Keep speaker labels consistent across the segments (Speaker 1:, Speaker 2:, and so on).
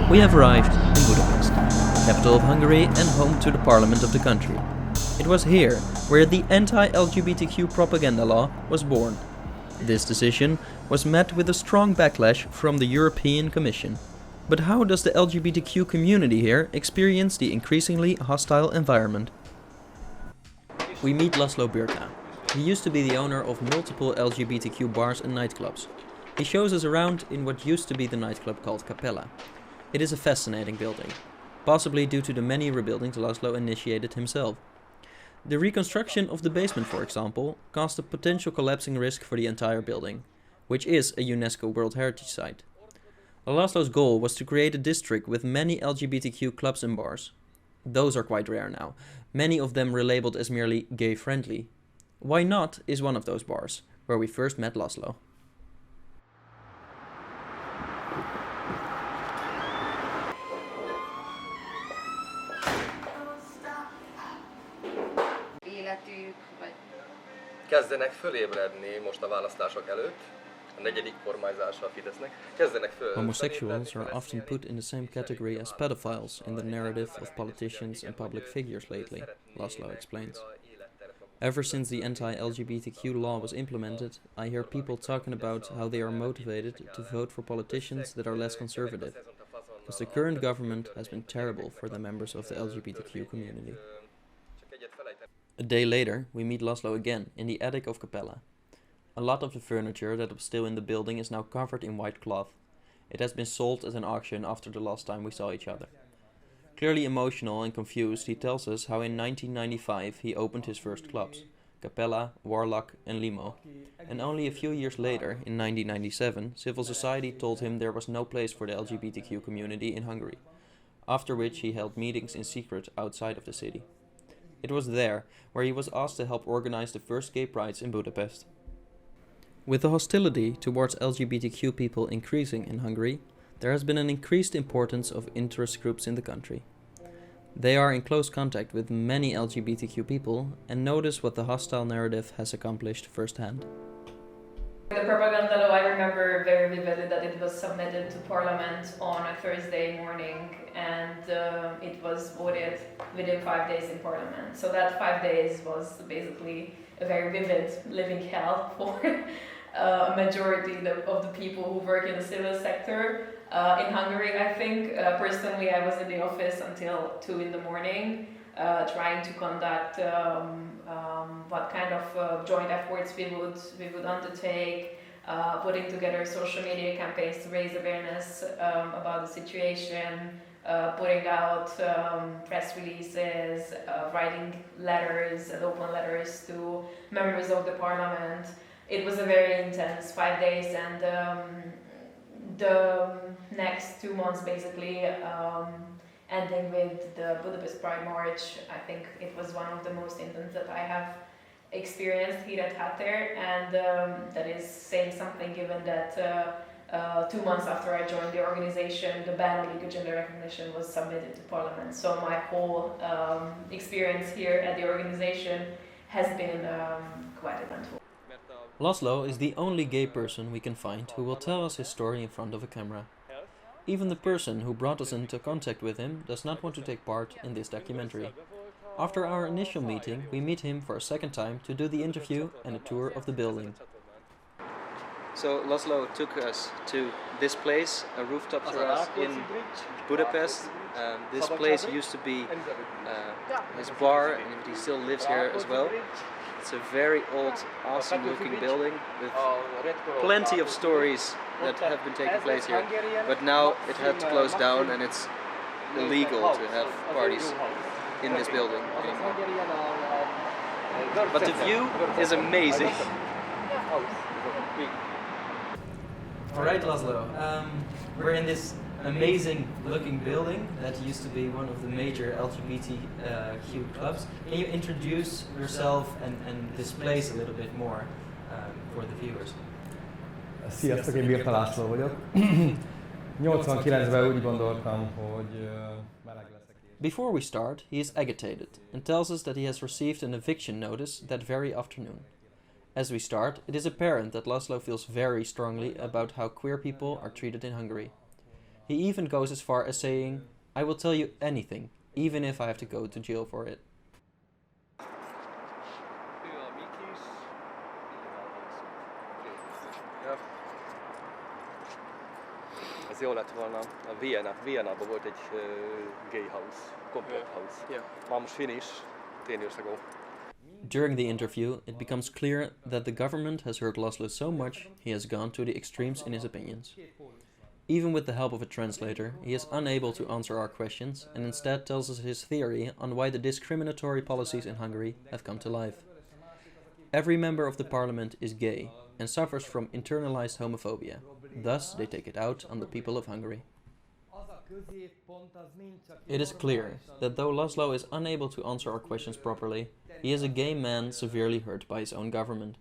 Speaker 1: We have arrived in Budapest, capital of Hungary and home to the parliament of the country. It was here where the anti-LGBTQ propaganda law was born. This decision was met with a strong backlash from the European Commission. But how does the LGBTQ community here experience the increasingly hostile environment? We meet Laszlo Birka. He used to be the owner of multiple LGBTQ bars and nightclubs. He shows us around in what used to be the nightclub called Capella. It is a fascinating building, possibly due to the many rebuildings Laszlo initiated himself. The reconstruction of the basement, for example, caused a potential collapsing risk for the entire building, which is a UNESCO World Heritage Site. Laszlo's goal was to create a district with many LGBTQ clubs and bars. Those are quite rare now, many of them relabeled as merely gay-friendly. Why Not is one of those bars, where we first met Laszlo.
Speaker 2: Kezdenek fölébredni most a választások előtt, a negyedik kormányzása a Fidesznek. Kezdenek föl.
Speaker 1: Homosexuals are often put in the same category as pedophiles in the narrative of politicians and public figures lately, Laszlo explains. Ever since the anti-LGBTQ law was implemented, I hear people talking about how they are motivated to vote for politicians that are less conservative, because the current government has been terrible for the members of the LGBTQ community. A day later, we meet Laszlo again in the attic of Capella. A lot of the furniture that was still in the building is now covered in white cloth. It has been sold at an auction after the last time we saw each other. Clearly emotional and confused, he tells us how in 1995 he opened his first clubs, Capella, Warlock and Limo. And only a few years later, in 1997, civil society told him there was no place for the LGBTQ community in Hungary, after which he held meetings in secret outside of the city. It was there where he was asked to help organize the first gay prides in Budapest. With the hostility towards LGBTQ people increasing in Hungary, there has been an increased importance of interest groups in the country. They are in close contact with many LGBTQ people and notice what the hostile narrative has accomplished firsthand.
Speaker 3: The propaganda law, I remember very vividly that it was submitted to Parliament on a Thursday morning and it was voted within 5 days in Parliament. So that 5 days was basically a very vivid living hell for a majority of the people who work in the civil sector. In Hungary, I think, personally I was in the office until 2 in the morning, trying to conduct what kind of joint efforts we would undertake, putting together social media campaigns to raise awareness about the situation, putting out press releases, writing letters and open letters to members of the parliament. It was a very intense 5 days, and the next 2 months basically ending with the Budapest Pride March, I think it was one of the most intense that I have experienced here at Hatter, and that is saying something given that 2 months after I joined the organization, the ban on legal gender recognition was submitted to Parliament. So my whole experience here at the organization has been quite eventful.
Speaker 1: Laszlo is the only gay person we can find who will tell us his story in front of a camera. Even the person who brought us into contact with him does not want to take part in this documentary. After our initial meeting, we meet him for a second time to do the interview and a tour of the building. So Laszlo took us to this place, a rooftop terrace in Budapest. This place used to be his bar, and he still lives here as well. It's a very old, awesome looking building with plenty of stories that have been taking place here. But now it had to close down and it's illegal to have parties in this building anymore. But the view is amazing. Alright, Laszlo, we're in this amazing looking building that used to be one of the major LGBTQ clubs. Can you introduce yourself and this place a little bit more for the viewers?
Speaker 4: Sziasztok, én Birka László vagyok. 89-ben úgy gondoltam, hogy meleg leszek.
Speaker 1: Before we start, he is agitated and tells us that he has received an eviction notice that very afternoon. As we start, it is apparent that Laszlo feels very strongly about how queer people are treated in Hungary. He even goes as far as saying, "I will tell you anything, even if I have to go to jail for it."
Speaker 2: Ez jó lett volna. A Vienna-ban volt egy gay house, complete house. Maar most finish, 10 years ago.
Speaker 1: During the interview, it becomes clear that the government has hurt Laszlo so much he has gone to the extremes in his opinions. Even with the help of a translator, he is unable to answer our questions and instead tells us his theory on why the discriminatory policies in Hungary have come to life. Every member of the parliament is gay and suffers from internalized homophobia. Thus, they take it out on the people of Hungary. It is clear that though Laszlo is unable to answer our questions properly, he is a gay man severely hurt by his own government.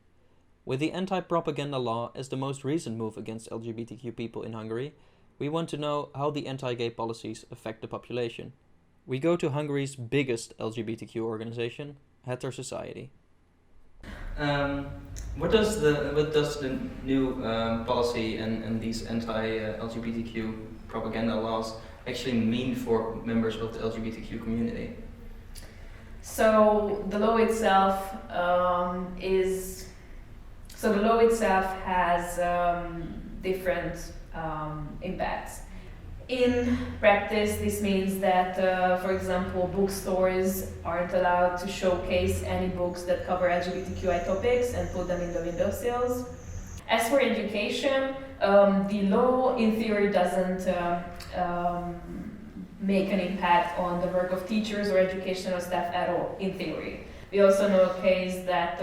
Speaker 1: With the anti-propaganda law as the most recent move against LGBTQ people in Hungary, we want to know how the anti-gay policies affect the population. We go to Hungary's biggest LGBTQ organization, Hetero Society. What does the new policy and these anti-LGBTQ propaganda laws actually mean for members of the LGBTQ community?
Speaker 3: So the law itself has different impacts. In practice, this means that, for example, bookstores aren't allowed to showcase any books that cover LGBTQI topics and put them in the windowsills. As for education, the law in theory doesn't make an impact on the work of teachers or educational staff at all, in theory. We also know a case that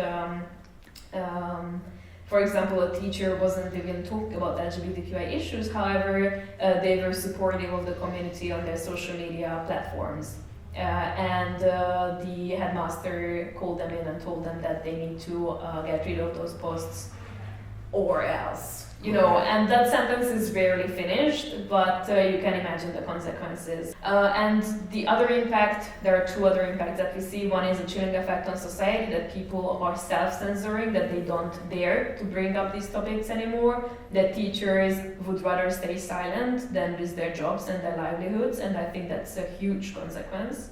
Speaker 3: for example, a teacher wasn't even talking about LGBTQI issues, however, they were supportive of the community on their social media platforms. And the headmaster called them in and told them that they need to get rid of those posts or else. And that sentence is rarely finished, but you can imagine the consequences. And the other impact, there are two other impacts that we see. One is a chilling effect on society, that people are self-censoring, that they don't dare to bring up these topics anymore, that teachers would rather stay silent than lose their jobs and their livelihoods, and I think that's a huge consequence.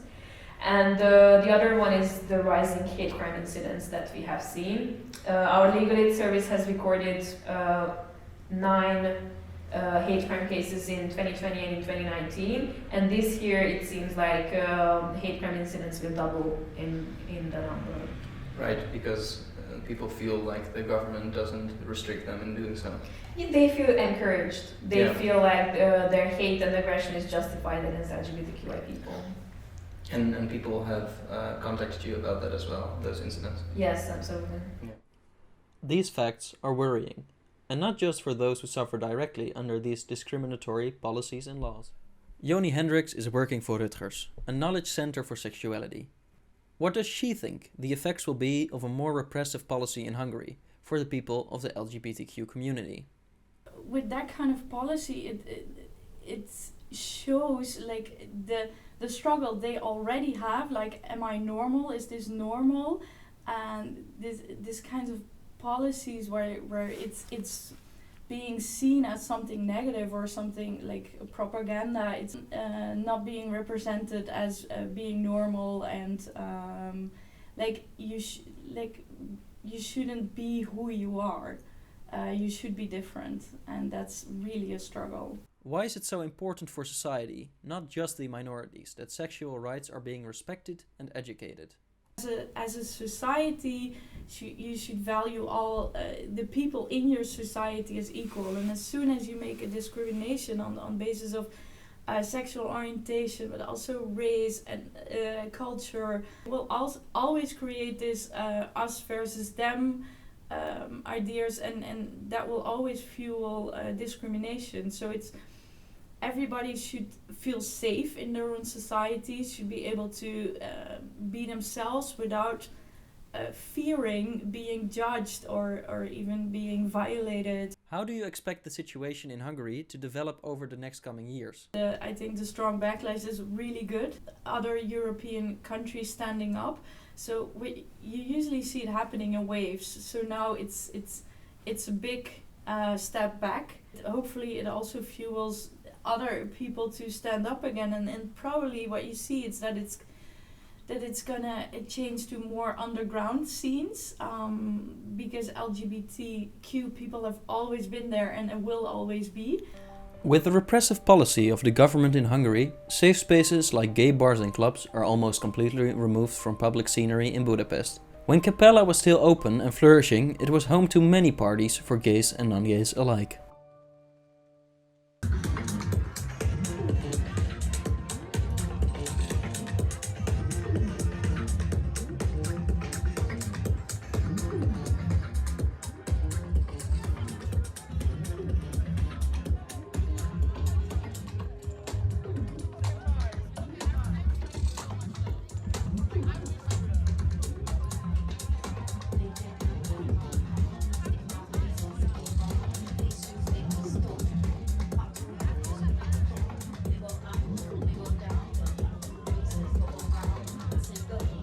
Speaker 3: And the other one is the rising hate crime incidents that we have seen. Our legal aid service has recorded 9 hate crime cases in 2020 and in 2019, and this year it seems like hate crime incidents will double in the number.
Speaker 1: Right, because people feel like the government doesn't restrict them in doing so.
Speaker 3: They feel encouraged. They feel like their hate and aggression is justified against LGBTQI people.
Speaker 1: And people have contacted you about that as well, those incidents?
Speaker 3: Yes, absolutely.
Speaker 1: Yeah. These facts are worrying. And not just for those who suffer directly under these discriminatory policies and laws. Joni Hendricks is working for Rutgers, a knowledge center for sexuality. What does she think the effects will be of a more repressive policy in Hungary for the people of the LGBTQ community?
Speaker 5: With that kind of policy, it shows like the struggle they already have. Like, am I normal? Is this normal? And this kind of policies where it's being seen as something negative or something like propaganda. It's not being represented as being normal, and you shouldn't be who you are. You should be different, and that's really a struggle.
Speaker 1: Why is it so important for society, not just the minorities, that sexual rights are being respected and educated?
Speaker 5: As a society, you should value all the people in your society as equal, and as soon as you make a discrimination on basis of sexual orientation, but also race and culture, will always create this us versus them ideas, and that will always fuel discrimination. So everybody should feel safe in their own society, should be able to be themselves without fearing being judged or even being violated.
Speaker 1: How do you expect the situation in Hungary to develop over the next coming years?
Speaker 5: I think the strong backlash is really good. Other European countries standing up. So you usually see it happening in waves. So now it's a big step back. Hopefully it also fuels other people to stand up again, and probably what you see is that it's gonna change to more underground scenes, because LGBTQ people have always been there and will always be.
Speaker 1: With the repressive policy of the government in Hungary, safe spaces like gay bars and clubs are almost completely removed from public scenery in Budapest. When Capella was still open and flourishing, it was home to many parties for gays and non-gays alike.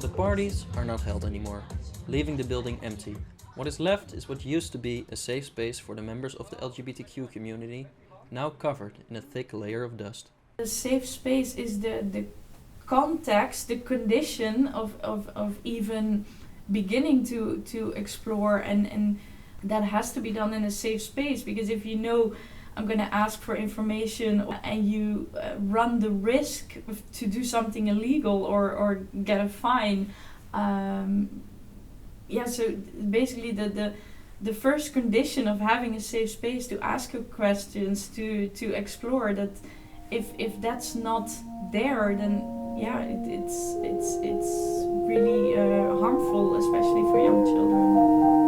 Speaker 1: The parties are not held anymore, leaving the building empty. What is left is what used to be a safe space for the members of the LGBTQ community, now covered in a thick layer of dust.
Speaker 5: The safe space is the context, the condition of even beginning to explore, and that has to be done in a safe space, because if you know I'm going to ask for information and you run the risk to do something illegal or get a fine, so basically the first condition of having a safe space to ask your questions, to explore, that if that's not there, then it's really harmful, especially for young children.